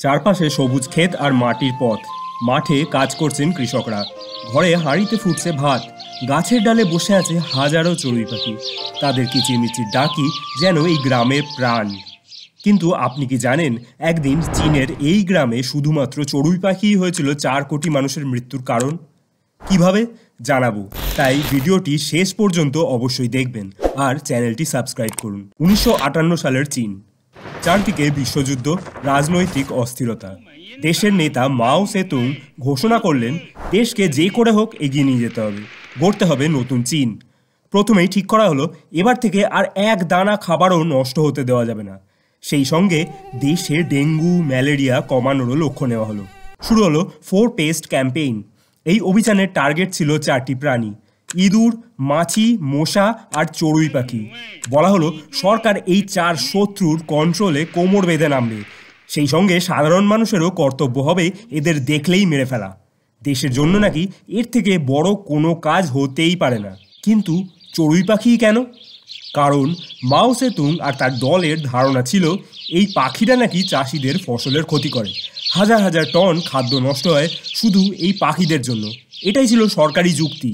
চারপাশে সবুজ ক্ষেত আর মাটির পথ। মাঠে কাজ করছেন কৃষকরা। ঘরে হাঁড়িতে ফুটছে ভাত। গাছের ডালে বসে আছে হাজারো চড়ুই পাখি। তাদের কিচিরমিচির ডাকি যেন এই গ্রামের প্রাণ। কিন্তু আপনি কি জানেন, একদিন চীনের এই গ্রামে শুধুমাত্র চড়ুই পাখিই হয়েছিল 4 কোটি মানুষের মৃত্যুর কারণ। কিভাবে জানাবো, তাই ভিডিওটি শেষ পর্যন্ত অবশ্যই দেখবেন আর চ্যানেলটি সাবস্ক্রাইব করুন। 1958 সালের চীন। চারদিকে বিশ্বযুদ্ধ, রাজনৈতিক অস্থিরতা। দেশের নেতা মাও সেতুং ঘোষণা করলেন, দেশকে যে করে হোক এগিয়ে নিয়ে যেতে হবে, গড়তে হবে নতুন চীন। প্রথমেই ঠিক করা হলো, এবার থেকে আর এক দানা খাবারও নষ্ট হতে দেওয়া যাবে না। সেই সঙ্গে দেশে ডেঙ্গু ম্যালেরিয়া কমানোরও লক্ষ্য নেওয়া হলো। শুরু হলো 4 পেস্ট ক্যাম্পেইন। এই অভিযানের টার্গেট ছিল 4টি প্রাণী: ইঁদুর, মাছি, মশা আর চড়ুই পাখি। বলা হলো, সরকার এই 4 শত্রুর কন্ট্রোলে কোমর বেঁধে নামবে। সেই সঙ্গে সাধারণ মানুষেরও কর্তব্য হবে এদের দেখলেই মেরে ফেলা। দেশের জন্য নাকি এর থেকে বড় কোনো কাজ হতেই পারে না। কিন্তু চড়ুই পাখি কেন? কারণ মাও সেতুং আর তার দলের ধারণা ছিল, এই পাখিরা নাকি চাষিদের ফসলের ক্ষতি করে। হাজার হাজার টন খাদ্য নষ্ট হয় শুধু এই পাখিদের জন্য। এটাই ছিল সরকারি যুক্তি।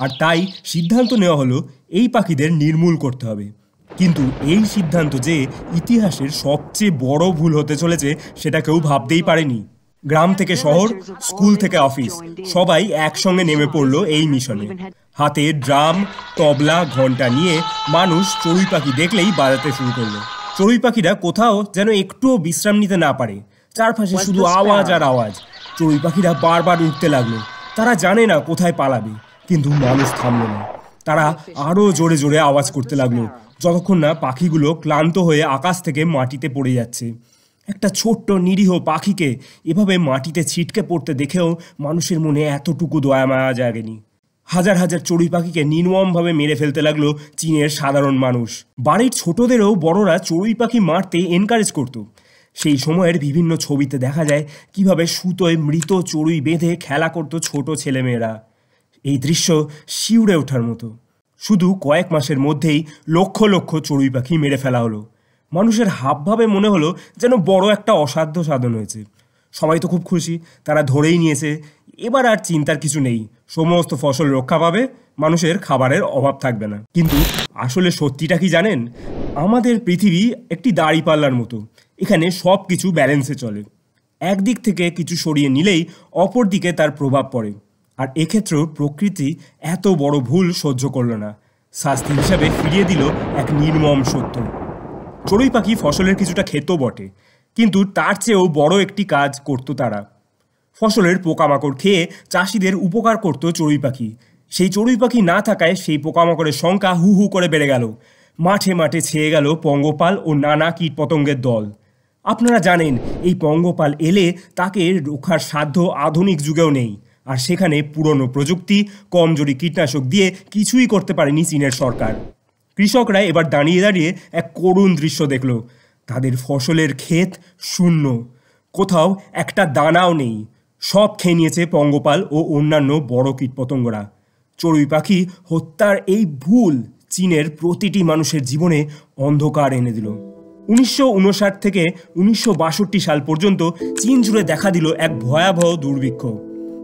আর তাই সিদ্ধান্ত নেওয়া হলো, এই পাখিদের নির্মূল করতে হবে। কিন্তু এই সিদ্ধান্ত যে ইতিহাসের সবচেয়ে বড় ভুল হতে চলেছে, সেটা কেউ ভাবতেই পারেনি। গ্রাম থেকে শহর, স্কুল থেকে অফিস, সবাই একসঙ্গে নেমে পড়লো এই মিশনে। হাতে ড্রাম, তবলা, ঘন্টা নিয়ে মানুষ চড়ুই পাখি দেখলেই বাজাতে শুরু করলো। চড়ুই পাখিরা কোথাও যেন একটুও বিশ্রাম নিতে না পারে। চারপাশে শুধু আওয়াজ আর আওয়াজ। চড়ুই পাখিরা বারবার উঠতে লাগলো। তারা জানে না কোথায় পালাবে, কিন্তু মানুষ থামলো না। তারা আরও জোরে জোরে আওয়াজ করতে লাগলো, যতক্ষণ না পাখিগুলো ক্লান্ত হয়ে আকাশ থেকে মাটিতে পড়ে যাচ্ছে। একটা ছোট্ট নিরীহ পাখিকে এভাবে মাটিতে ছিটকে পড়তে দেখেও মানুষের মনে এতটুকু দয়া মায়া জাগেনি। হাজার হাজার চড়ুই পাখিকে নির্মমভাবে মেরে ফেলতে লাগলো চীনের সাধারণ মানুষ। বাড়ির ছোটদেরও বড়রা চড়ুই পাখি মারতে এনকারেজ করত। সেই সময়ের বিভিন্ন ছবিতে দেখা যায় কিভাবে সুতোয় মৃত চড়ুই বেঁধে খেলা করতো ছোট ছেলেমেয়েরা। এই দৃশ্য শিউরে ওঠার মতো। শুধু কয়েক মাসের মধ্যেই লক্ষ লক্ষ চড়ুই পাখি মেরে ফেলা হলো। মানুষের হাবভাবে মনে হলো যেন বড় একটা অসাধ্য সাধন হয়েছে। সবাই তো খুব খুশি, তারা ধরেই নিয়েছে এবার আর চিন্তার কিছু নেই, সমস্ত ফসল রক্ষা পাবে, মানুষের খাবারের অভাব থাকবে না। কিন্তু আসলে সত্যিটা কি জানেন? আমাদের পৃথিবী একটি দাঁড়িপাল্লার মতো। এখানে সব কিছু ব্যালেন্সে চলে। একদিক থেকে কিছু সরিয়ে নিলেই অপর দিকে তার প্রভাব পড়ে। আর এক্ষেত্রেও প্রকৃতি এত বড় ভুল সহ্য করল না। শাস্তি হিসাবে ফিরিয়ে দিল এক নির্মম সত্য। চড়ুই পাখি ফসলের কিছুটা খেত বটে, কিন্তু তার চেয়েও বড় একটি কাজ করত তারা। ফসলের পোকামাকড় খেয়ে চাষিদের উপকার করত চড়ুই পাখি। সেই চড়ুই পাখি না থাকায় সেই পোকামাকড়ের সংখ্যা হু হু করে বেড়ে গেল। মাঠে মাঠে ছেয়ে গেল পঙ্গপাল ও নানা কীটপতঙ্গের দল। আপনারা জানেন, এই পঙ্গপাল এলে তাকে রোখার সাধ্য আধুনিক যুগেও নেই। আর সেখানে পুরনো প্রযুক্তি, কমজোরি কীটনাশক দিয়ে কিছুই করতে পারেনি চীনের সরকার। কৃষকরা এবার দাঁড়িয়ে দাঁড়িয়ে এক করুণ দৃশ্য দেখল। তাদের ফসলের ক্ষেত শূন্য, কোথাও একটা দানাও নেই। সব খেয়ে নিয়েছে পঙ্গপাল ও অন্যান্য বড় কীটপতঙ্গরা। চড়ুই পাখি হত্যার এই ভুল চীনের প্রতিটি মানুষের জীবনে অন্ধকার এনে দিল। 1959 থেকে 1962 সাল পর্যন্ত চীন জুড়ে দেখা দিল এক ভয়াবহ দুর্ভিক্ষ।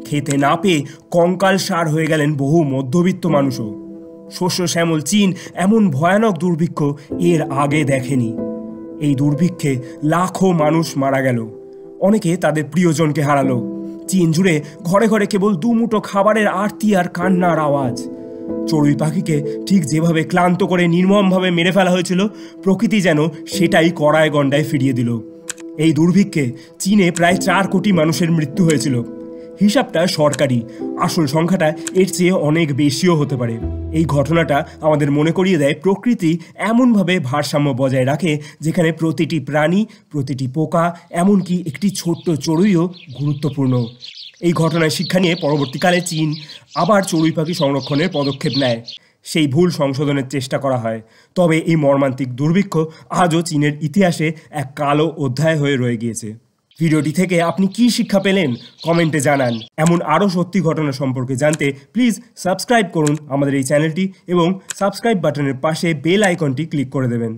খেতে না পেয়ে কঙ্কালসার হয়ে গেলেন বহু মধ্যবিত্ত মানুষও। শস্য শ্যামল চীন এমন ভয়ানক দুর্ভিক্ষ এর আগে দেখেনি। এই দুর্ভিক্ষে লাখো মানুষ মারা গেল, অনেকে তাদের প্রিয়জনকে হারালো। চীন জুড়ে ঘরে ঘরে কেবল দুমুঠো খাবারের আরতি আর কান্নার আওয়াজ। চড়ুই পাখিকে ঠিক যেভাবে ক্লান্ত করে নির্মমভাবে মেরে ফেলা হয়েছিল, প্রকৃতি যেন সেটাই কড়ায় গন্ডায় ফিরিয়ে দিল। এই দুর্ভিক্ষে চীনে প্রায় 4 কোটি মানুষের মৃত্যু হয়েছিল। হিসাবটা সরকারি, আসল সংখ্যাটা এর চেয়ে অনেক বেশিও হতে পারে। এই ঘটনাটা আমাদের মনে করিয়ে দেয়, প্রকৃতি এমনভাবে ভারসাম্য বজায় রাখে যেখানে প্রতিটি প্রাণী, প্রতিটি পোকা, এমনকি একটি ছোট্ট চড়ুইও গুরুত্বপূর্ণ। এই ঘটনায় শিক্ষা নিয়ে পরবর্তীকালে চীন আবার চড়ুই পাখি সংরক্ষণের পদক্ষেপ নেয়। সেই ভুল সংশোধনের চেষ্টা করা হয়। তবে এই মর্মান্তিক দুর্ভিক্ষ আজও চীনের ইতিহাসে এক কালো অধ্যায় হয়ে রয়ে গিয়েছে। ভিডিওটি থেকে আপনি কি শিক্ষা পেলেন কমেন্টে জানান। এমন আরও সত্যি ঘটনা সম্পর্কে জানতে প্লিজ সাবস্ক্রাইব করুন আমাদের এই চ্যানেলটি এবং সাবস্ক্রাইব বাটনের পাশে বেল আইকনটি ক্লিক করে দেবেন।